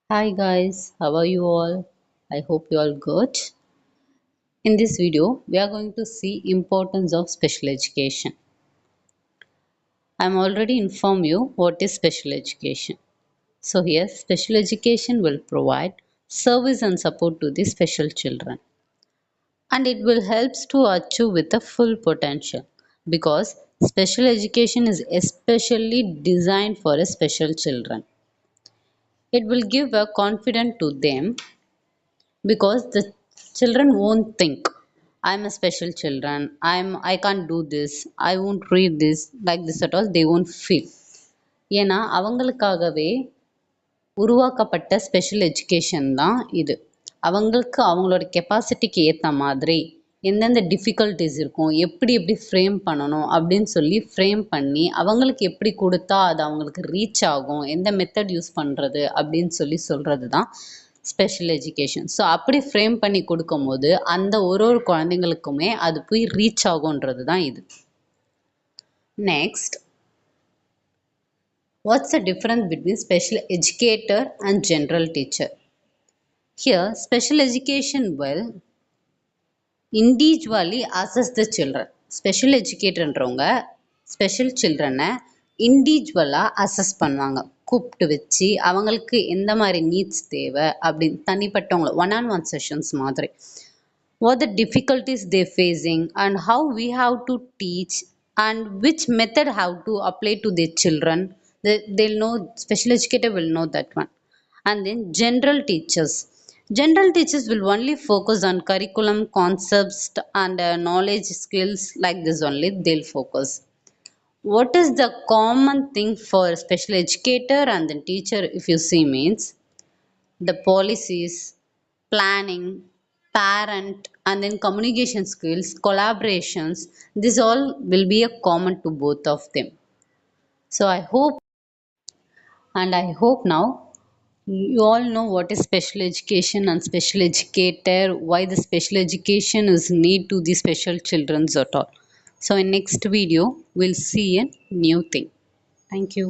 Hi guys, how are you all? I hope you all good. In this video, we are going to see importance of special education. I'm already informed you what is special education. So here, special education will provide service and support to the special children, and it will helps to achieve with the full potential because special education is especially designed for a special children. It will give a confidence to them because the children won't think I'm a special children, I can't do this, I won't read this like this at all. They won't feel. ஏன்னா அவங்களுக்காகவே உருவாக்கப்பட்ட special education தான் இது. அவங்களுக்கு அவங்களோட கெப்பாசிட்டிக்கு ஏற்ற மாதிரி எந்தெந்த டிஃபிகல்ட்டிஸ் இருக்கும், எப்படி எப்படி ஃப்ரேம் பண்ணணும் அப்படின்னு சொல்லி ஃப்ரேம் பண்ணி அவங்களுக்கு எப்படி கொடுத்தா அது அவங்களுக்கு ரீச் ஆகும், எந்த மெத்தட் யூஸ் பண்ணுறது அப்படின்னு சொல்லி சொல்கிறது தான் ஸ்பெஷல் எஜுகேஷன். ஸோ அப்படி ஃப்ரேம் பண்ணி கொடுக்கும்போது அந்த ஒரு குழந்தைங்களுக்குமே அது போய் ரீச் ஆகுன்றது தான் இது. Next, what's the difference between special educator and general teacher? Here, special education will individually assess the children. Special எஜுகேட்டர்ன்றவங்க ஸ்பெஷல் சில்ட்ரனை இண்டிவிஜுவலாக அசஸ் பண்ணுவாங்க, கூப்பிட்டு வச்சு அவங்களுக்கு எந்த மாதிரி நீட்ஸ் தேவை அப்படின்னு தனிப்பட்டவங்கள ஒன் ஆன் ஒன் செஷன்ஸ் மாதிரி what the difficulties they facing and how we have to teach and which method how to apply to their children. They'll know, special educator will know that one. And then general teachers will only focus on curriculum concepts and knowledge skills like this only they'll focus. What is the common thing for special educator and then teacher if you see means the policies, planning, parent, and then communication skills, collaborations, this all will be a common to both of them. So I hope now you all know what is special education and special educator, why the special education is need to the special children's at all. So in next video we'll see a new thing. Thank you.